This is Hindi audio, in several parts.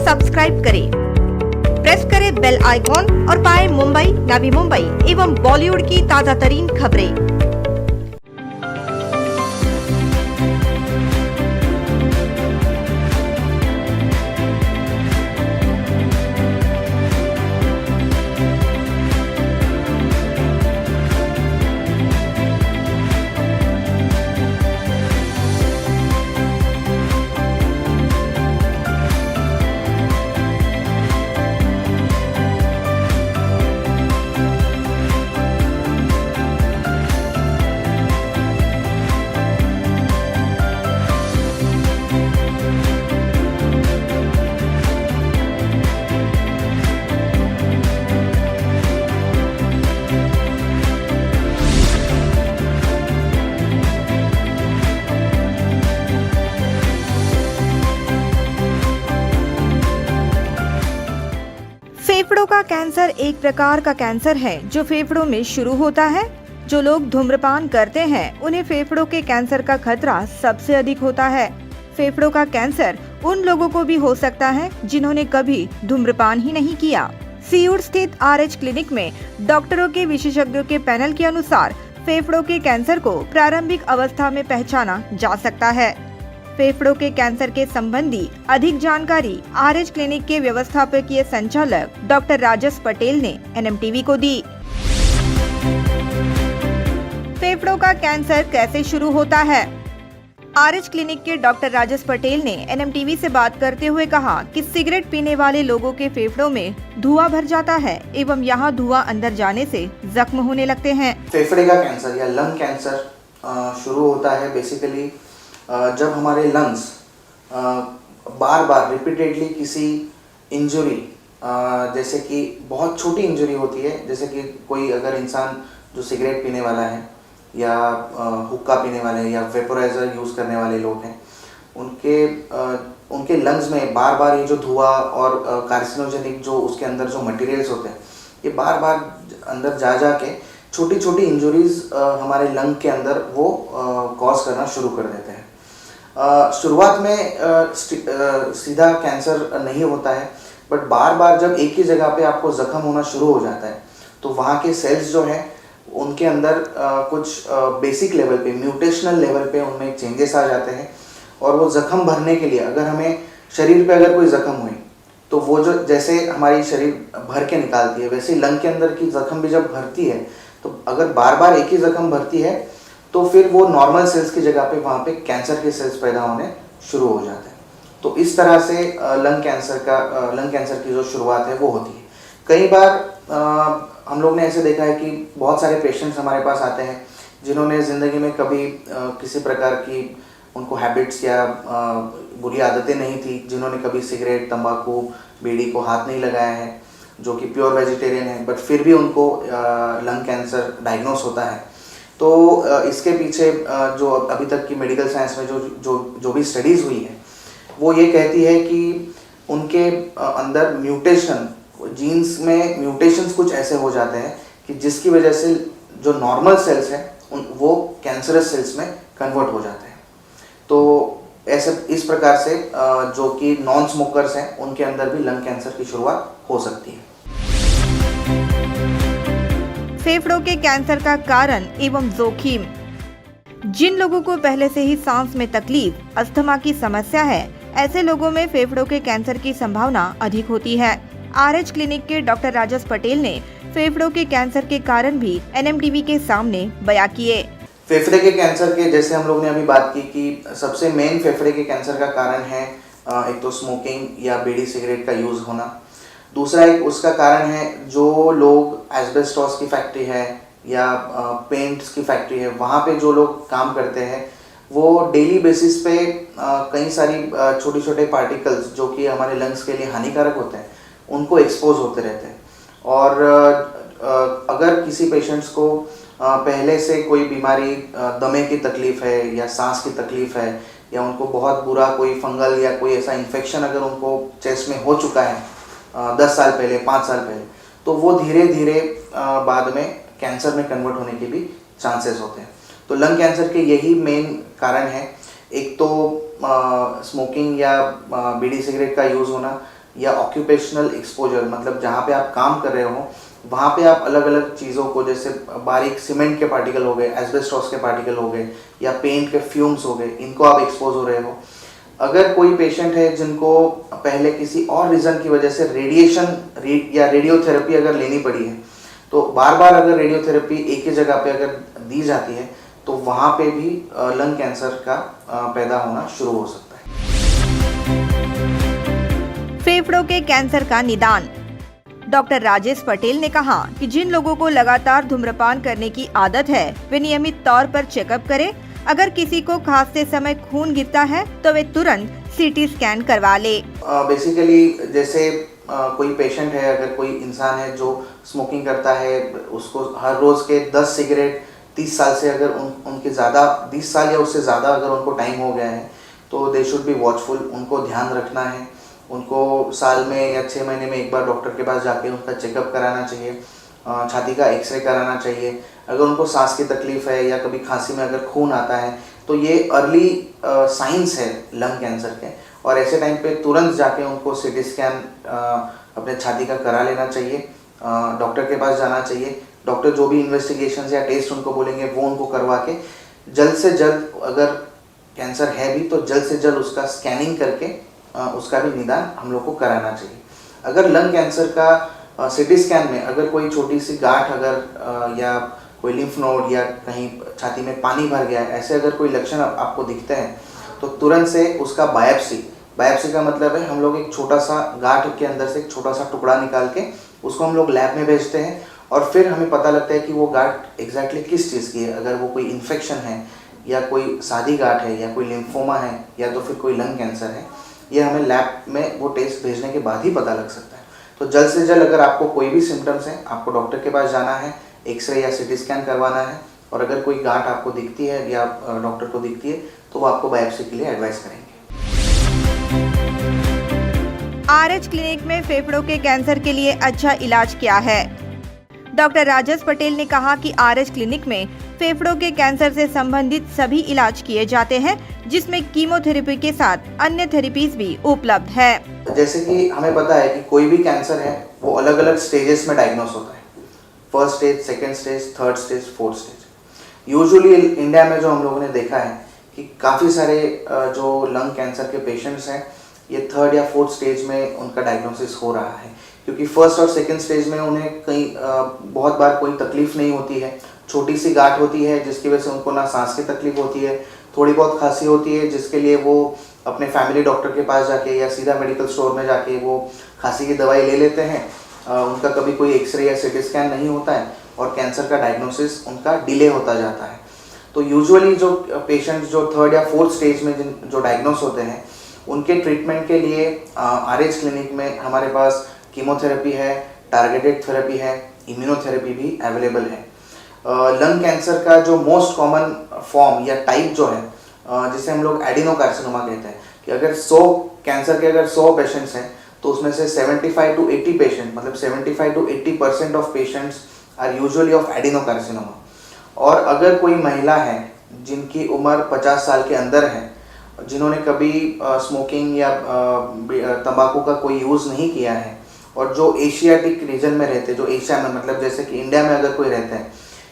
सब्सक्राइब करें, प्रेस करें बेल आइकॉन और पाएं मुंबई, नवी मुंबई एवं बॉलीवुड की ताजा तरीन खबरें। फेफड़ों का कैंसर एक प्रकार का कैंसर है जो फेफड़ों में शुरू होता है। जो लोग धूम्रपान करते हैं उन्हें फेफड़ों के कैंसर का खतरा सबसे अधिक होता है। फेफड़ों का कैंसर उन लोगों को भी हो सकता है जिन्होंने कभी धूम्रपान ही नहीं किया। सीयूर स्थित RH क्लिनिक में डॉक्टरों के विशेषज्ञों के पैनल के अनुसार फेफड़ों के कैंसर को प्रारंभिक अवस्था में पहचाना जा सकता है। फेफड़ों के कैंसर के संबंधी अधिक जानकारी RH क्लिनिक के व्यवस्थापकीय संचालक डॉक्टर राजस पटेल ने NMTV को दी। फेफड़ों का कैंसर कैसे शुरू होता है? RH क्लिनिक के डॉक्टर राजस पटेल ने NMTV से बात करते हुए कहा कि सिगरेट पीने वाले लोगों के फेफड़ों में धुआं भर जाता है एवं यहाँ धुआं अंदर जाने से जख्म होने लगते हैं। फेफड़े का कैंसर या लंग कैंसर शुरू होता है बेसिकली जब हमारे लंग्स बार बार रिपीटेडली किसी इंजरी, जैसे कि बहुत छोटी इंजरी होती है, जैसे कि कोई अगर इंसान जो सिगरेट पीने वाला है या हुक्का पीने वाले हैं या वेपोराइजर यूज़ करने वाले लोग हैं, उनके लंग्स में बार बार ये जो धुआं और कार्सिनोजेनिक जो उसके अंदर जो मटेरियल्स होते हैं ये बार बार अंदर जा के छोटी छोटी इंजरीज हमारे लंग के अंदर वो कॉज करना शुरू कर देते हैं। शुरुआत में सीधा कैंसर नहीं होता है, बट बार बार जब एक ही जगह पे आपको जख्म होना शुरू हो जाता है तो वहाँ के सेल्स जो हैं उनके अंदर कुछ बेसिक लेवल पे, म्यूटेशनल लेवल पे उनमें चेंजेस आ जाते हैं और वो जख्म भरने के लिए अगर हमें शरीर पे अगर कोई जख्म हुई तो वो जो जैसे हमारी शरीर भर के निकालती है वैसे लंग के अंदर की जख्म भी जब भरती है तो अगर बार बार एक ही जख्म भरती है तो फिर वो नॉर्मल सेल्स की जगह पे वहाँ पे कैंसर के सेल्स पैदा होने शुरू हो जाते हैं। तो इस तरह से लंग कैंसर की जो शुरुआत है वो होती है। कई बार हम लोग ने ऐसे देखा है कि बहुत सारे पेशेंट्स हमारे पास आते हैं जिन्होंने ज़िंदगी में कभी किसी प्रकार की उनको हैबिट्स या बुरी आदतें नहीं थी, जिन्होंने कभी सिगरेट, तंबाकू, बीड़ी को हाथ नहीं लगाया है, जो कि प्योर वेजिटेरियन है, बट फिर भी उनको लंग कैंसर डायग्नोस होता है। तो इसके पीछे जो अभी तक की मेडिकल साइंस में जो भी स्टडीज़ हुई है वो ये कहती है कि उनके अंदर म्यूटेशन, जीन्स में म्यूटेशंस कुछ ऐसे हो जाते हैं कि जिसकी वजह से जो नॉर्मल सेल्स हैं वो कैंसरस सेल्स में कन्वर्ट हो जाते हैं। तो ऐसे इस प्रकार से जो कि नॉन स्मोकर्स हैं उनके अंदर भी लंग कैंसर की शुरुआत हो सकती है। फेफड़ों के कैंसर का कारण एवं जोखिम। जिन लोगों को पहले से ही सांस में तकलीफ, अस्थमा की समस्या है, ऐसे लोगों में फेफड़ों के कैंसर की संभावना अधिक होती है। RH क्लिनिक के डॉक्टर राजस पटेल ने फेफड़ों के कैंसर के कारण भी NMTV के सामने बयां किए। फेफड़े के कैंसर के जैसे हम लोग ने अभी बात की कि सबसे मेन फेफड़े के कैंसर का कारण है एक तो स्मोकिंग या बीड़ी सिगरेट का यूज़ होना। दूसरा एक उसका कारण है जो लोग एस्बेस्टॉस की फैक्ट्री है या पेंट्स की फैक्ट्री है, वहाँ पे जो लोग काम करते हैं वो डेली बेसिस पे कई सारी छोटे छोटे पार्टिकल्स जो कि हमारे लंग्स के लिए हानिकारक होते हैं उनको एक्सपोज होते रहते हैं। और अगर किसी पेशेंट्स को पहले से कोई बीमारी, दमे की तकलीफ़ है या सांस की तकलीफ़ है या उनको बहुत बुरा कोई फंगल या कोई ऐसा इन्फेक्शन अगर उनको चेस्ट में हो चुका है 10 साल पहले, 5 साल पहले, तो वो धीरे धीरे बाद में कैंसर में कन्वर्ट होने के भी चांसेस होते हैं। तो लंग कैंसर के यही मेन कारण है। एक तो स्मोकिंग या बीड़ी सिगरेट का यूज़ होना, या ऑक्यूपेशनल एक्सपोजर, मतलब जहाँ पे आप काम कर रहे हो वहाँ पे आप अलग अलग चीज़ों को, जैसे बारीक सीमेंट के पार्टिकल हो गए, एस्बेस्टॉस के पार्टिकल हो गए या पेंट के फ्यूम्स हो गए, इनको आप एक्सपोज हो रहे हो। अगर कोई पेशेंट है जिनको पहले किसी और रीज़न की वजह से या रेडियोथेरेपी अगर लेनी पड़ी है, तो बार बार अगर रेडियोथेरेपी एक ही जगह पे अगर दी जाती है तो वहाँ पे भी लंग कैंसर का पैदा होना शुरू हो सकता है। फेफड़ों के कैंसर का निदान। डॉक्टर राजेश पटेल ने कहा कि जिन लोगों को लगातार धूम्रपान करने की आदत है वे नियमित तौर पर चेकअप करें। अगर किसी को खांसते समय खून गिरता है तो वे तुरंत सीटी स्कैन करवा ले। बेसिकली जैसे कोई पेशेंट है, अगर कोई इंसान है जो स्मोकिंग करता है, उसको हर रोज़ के 10 सिगरेट 30 साल से अगर उनके ज़्यादा 20 साल या उससे ज़्यादा अगर उनको टाइम हो गया है तो दे शुड बी वॉचफुल। उनको ध्यान रखना है, उनको साल में या 6 महीने में एक बार डॉक्टर के पास जाके उनका चेकअप कराना चाहिए, छाती का एक्सरे कराना चाहिए। अगर उनको सांस की तकलीफ है या कभी खांसी में अगर खून आता है तो ये अर्ली साइंस है लंग कैंसर के, और ऐसे टाइम पे तुरंत जाके उनको सीटी स्कैन अपने छाती का करा लेना चाहिए, डॉक्टर के पास जाना चाहिए। डॉक्टर जो भी इन्वेस्टिगेशन या टेस्ट उनको बोलेंगे वो उनको करवा के जल्द से जल्द, अगर कैंसर है भी तो जल्द से जल्द उसका स्कैनिंग करके उसका भी निदान हम लोग को कराना चाहिए। अगर लंग कैंसर का सीटी स्कैन में अगर कोई छोटी सी गांठ अगर या कोई लिम्फ नोड या कहीं छाती में पानी भर गया है, ऐसे अगर कोई लक्षण आपको दिखते हैं तो तुरंत से उसका बायोप्सी का मतलब है हम लोग एक छोटा सा गांठ के अंदर से एक छोटा सा टुकड़ा निकाल के उसको हम लोग लैब में भेजते हैं, और फिर हमें पता लगता है कि वो गांठ एग्जैक्टली किस चीज़ की है। अगर वो कोई इन्फेक्शन है या कोई सादी गांठ है या कोई लिम्फोमा है या तो फिर कोई लंग कैंसर है, ये हमें लैब में वो टेस्ट भेजने के बाद ही पता लग सकता है। तो जल्द से जल्द अगर आपको कोई भी सिम्टम्स हैं, आपको डॉक्टर के पास जाना है, एक्सरे या सीटी स्कैन करवाना है, और अगर कोई गांठ आपको दिखती है या डॉक्टर को दिखती है तो वो आपको बायोप्सी के लिए एडवाइस करेंगे। आरएच क्लिनिक में फेफड़ों के कैंसर के लिए अच्छा इलाज क्या है? डॉक्टर राजेश पटेल ने कहा कि आरएच क्लिनिक में फेफड़ों के कैंसर से संबंधित सभी इलाज किए जाते हैं, जिसमें कीमोथेरेपी के साथ अन्य थेरेपीज भी उपलब्ध है। जैसे कि हमें पता है कि कोई भी कैंसर है वो अलग अलग स्टेजेस में डायग्नोस होता है, first stage, second stage, third stage, fourth stage. Usually India में जो हम लोगों ने देखा है कि काफ़ी सारे जो लंग कैंसर के पेशेंट्स हैं ये थर्ड या फोर्थ स्टेज में उनका डायग्नोसिस हो रहा है, क्योंकि फर्स्ट और सेकेंड स्टेज में उन्हें कहीं बहुत बार कोई तकलीफ नहीं होती है। छोटी सी गांठ होती है जिसकी वजह से उनको ना सांस की तकलीफ होती है, थोड़ी बहुत खांसी होती है जिसके लिए वो अपने फैमिली डॉक्टर के पास जाके या सीधा मेडिकल स्टोर में जाके वो खांसी की दवाई ले लेते हैं। उनका कभी कोई एक्सरे या सीटी स्कैन नहीं होता है और कैंसर का डायग्नोसिस उनका डिले होता जाता है। तो यूजुअली जो पेशेंट्स जो थर्ड या फोर्थ स्टेज में जो डायग्नोस होते हैं उनके ट्रीटमेंट के लिए आरएच क्लिनिक में हमारे पास कीमोथेरेपी है, टारगेटेड थेरेपी है, इम्यूनोथेरेपी भी अवेलेबल है। लंग कैंसर का जो मोस्ट कॉमन फॉर्म या टाइप जो है जिसे हम लोग एडिनोकार्सिनोमा कहते हैं, कि अगर 100 कैंसर के अगर 100 पेशेंट्स हैं तो उसमें से 75 to 80 पेशेंट, मतलब 75 to 80% of patients are usually of adenocarcinoma. और अगर कोई महिला है जिनकी उम्र 50 साल के अंदर है, जिन्होंने कभी स्मोकिंग या तंबाकू का कोई यूज़ नहीं किया है, और जो एशियाटिक रीजन में रहते हैं, जो एशिया में मतलब जैसे कि इंडिया में अगर कोई रहते हैं,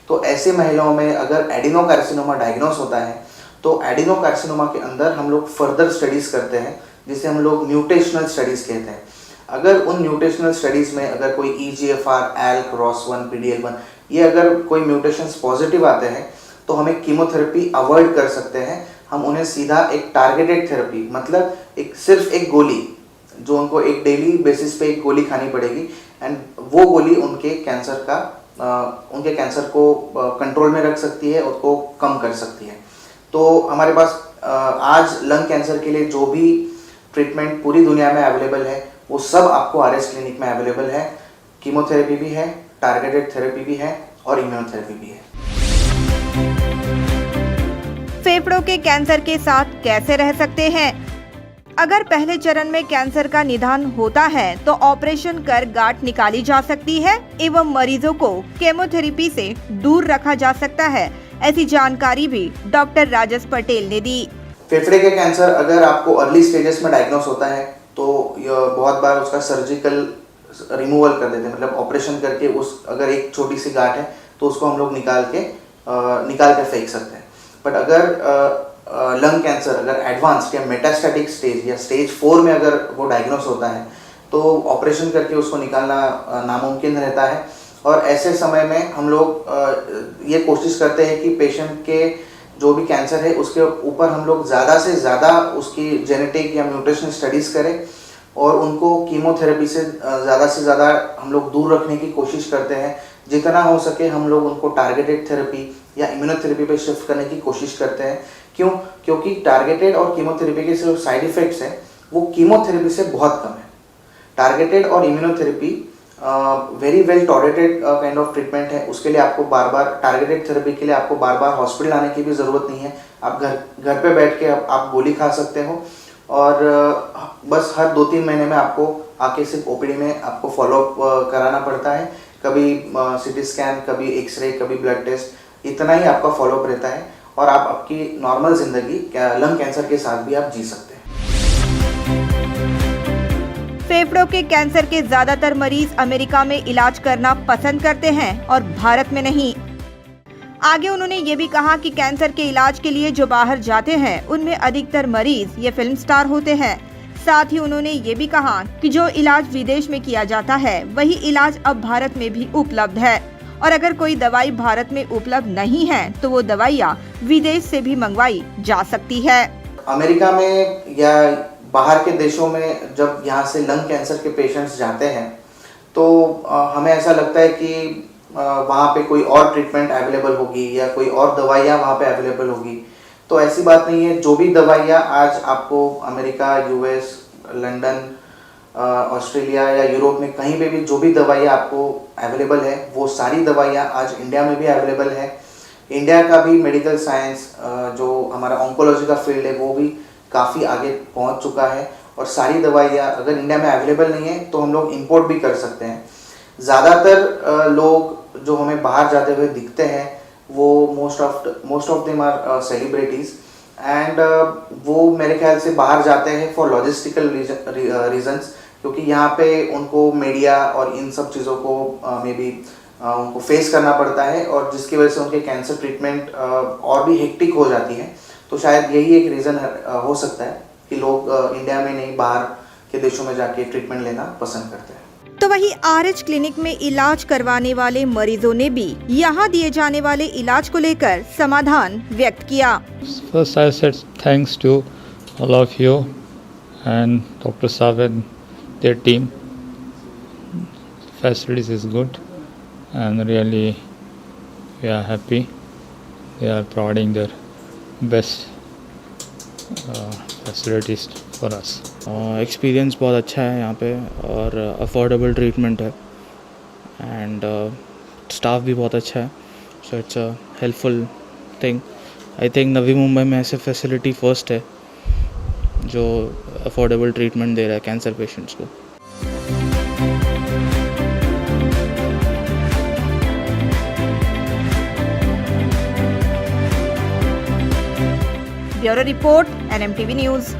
तो ऐसे महिलाओं में अगर एडिनोकार्सिनोमा डायग्नोस होता है तो एडिनोकार्सिनोमा के अंदर हम लोग फर्दर स्टडीज़ करते हैं जिसे हम लोग म्यूटेशनल स्टडीज़ कहते हैं। अगर उन म्यूटेशनल स्टडीज़ में अगर कोई EGFR, ALK, ROS1, PDL1 ये अगर कोई म्यूटेशंस पॉजिटिव आते हैं तो हमें कीमोथेरेपी अवॉइड कर सकते हैं। हम उन्हें सीधा एक टारगेटेड थेरेपी, मतलब सिर्फ एक गोली, जो उनको एक डेली बेसिस पे एक गोली खानी पड़ेगी, एंड वो गोली उनके कैंसर को कंट्रोल में रख सकती है, उसको कम कर सकती है। तो हमारे पास आज लंग कैंसर के लिए जो भी ट्रीटमेंट पूरी दुनिया में अवेलेबल है वो सब आपको आरएच क्लिनिक में अवेलेबल है। कीमोथेरेपी भी है, टारगेटेड थेरेपी भी है और इम्यूनोथेरेपी भी है। फेफड़ों के कैंसर के साथ कैसे रह सकते हैं? अगर पहले चरण में कैंसर का निदान होता है तो ऑपरेशन कर गांठ निकाली जा सकती है एवं मरीजों को केमोथेरेपी से दूर रखा जा सकता है। ऐसी जानकारी भी डॉक्टर राजेश पटेल ने दी। फेफड़े के कैंसर अगर आपको अर्ली स्टेजेस में डायग्नोस होता है तो बहुत बार उसका सर्जिकल रिमूवल कर देते हैं, मतलब ऑपरेशन करके उस अगर एक छोटी सी गांठ है तो उसको हम लोग निकाल के फेंक सकते हैं। बट अगर लंग कैंसर अगर एडवांस्ड या मेटास्टैटिक स्टेज या स्टेज 4 में अगर वो डायग्नोस होता है तो ऑपरेशन करके उसको निकालना नामुमकिन रहता है। और ऐसे समय में हम लोग ये कोशिश करते हैं कि पेशेंट के जो भी कैंसर है उसके ऊपर हम लोग ज़्यादा से ज़्यादा उसकी जेनेटिक या म्यूटेशन स्टडीज़ करें और उनको कीमोथेरेपी से ज़्यादा हम लोग दूर रखने की कोशिश करते हैं। जितना हो सके हम लोग उनको टारगेटेड थेरेपी या इम्यूनोथेरेपी पे शिफ्ट करने की कोशिश करते हैं। क्यों? क्योंकि टारगेटेड और कीमोथेरेपी के जो साइड इफ़ेक्ट्स हैं वो कीमोथेरेपी से बहुत कम है। टारगेटेड और immunotherapy very well tolerated kind of treatment है। उसके लिए आपको बार बार टारगेटेड थेरेपी के लिए आपको बार बार हॉस्पिटल आने की भी ज़रूरत नहीं है। आप घर पे बैठ के आप गोली खा सकते हो और बस हर 2-3 महीने में आपको आके सिर्फ ओपीडी में आपको फॉलोअप कराना पड़ता है। कभी सीटी स्कैन, कभी एक्सरे, कभी ब्लड टेस्ट, इतना ही आपका फॉलोअप रहता है और आप आपकी नॉर्मल ज़िंदगी लंग कैंसर के साथ भी आप जी सकते हैं। फेफड़ों के कैंसर के ज्यादातर मरीज अमेरिका में इलाज करना पसंद करते हैं और भारत में नहीं। आगे उन्होंने ये भी कहा कि कैंसर के इलाज के लिए जो बाहर जाते हैं उनमें अधिकतर मरीज ये फिल्म स्टार होते हैं। साथ ही उन्होंने ये भी कहा कि जो इलाज विदेश में किया जाता है वही इलाज अब भारत में भी उपलब्ध है और अगर कोई दवाई भारत में उपलब्ध नहीं है तो वो दवाइयाँ विदेश से भी मंगवाई जा सकती है। अमेरिका में या बाहर के देशों में जब यहाँ से लंग कैंसर के पेशेंट्स जाते हैं तो हमें ऐसा लगता है कि वहाँ पे कोई और ट्रीटमेंट अवेलेबल होगी या कोई और दवाइयाँ वहाँ पे अवेलेबल होगी। तो ऐसी बात नहीं है। जो भी दवाइयाँ आज आपको अमेरिका, यूएस, लंदन, ऑस्ट्रेलिया या यूरोप में कहीं पे भी जो भी दवाइयाँ आपको अवेलेबल है वो सारी दवाइयाँ आज इंडिया में भी अवेलेबल है। इंडिया का भी मेडिकल साइंस जो हमारा ऑन्कोलॉजी का फील्ड है वो भी काफ़ी आगे पहुंच चुका है और सारी दवाइयाँ अगर इंडिया में अवेलेबल नहीं है तो हम लोग इंपोर्ट भी कर सकते हैं। ज़्यादातर लोग जो हमें बाहर जाते हुए दिखते हैं वो most of them are celebrities and वो मेरे ख्याल से बाहर जाते हैं फॉर लॉजिस्टिकल रीजंस, क्योंकि यहाँ पे उनको मीडिया और इन सब चीज़ों को मे बी उनको फेस करना पड़ता है और जिसकी वजह से उनके कैंसर ट्रीटमेंट और भी हेक्टिक हो जाती है। तो शायद यही एक रीज़न हो सकता है कि लोग इंडिया में नहीं बाहर के देशों में जाके ट्रीटमेंट लेना पसंद करते हैं। तो वहीं RH क्लिनिक में इलाज करवाने वाले मरीजों ने भी यहाँ दिए जाने वाले इलाज को लेकर समाधान व्यक्त किया। First I said thanks to all of you and Dr. Saab and their team. Facilities is good and really we are happy. They are providing their best facilities for us. Experience बहुत अच्छा है यहाँ पे और अफोर्डेबल ट्रीटमेंट है एंड स्टाफ भी बहुत अच्छा है, so it's a helpful thing. I think Navi Mumbai में ऐसे फैसिलिटी फर्स्ट है जो अफोर्डेबल ट्रीटमेंट दे रहा है कैंसर पेशेंट्स को। Bureau report NMTV news.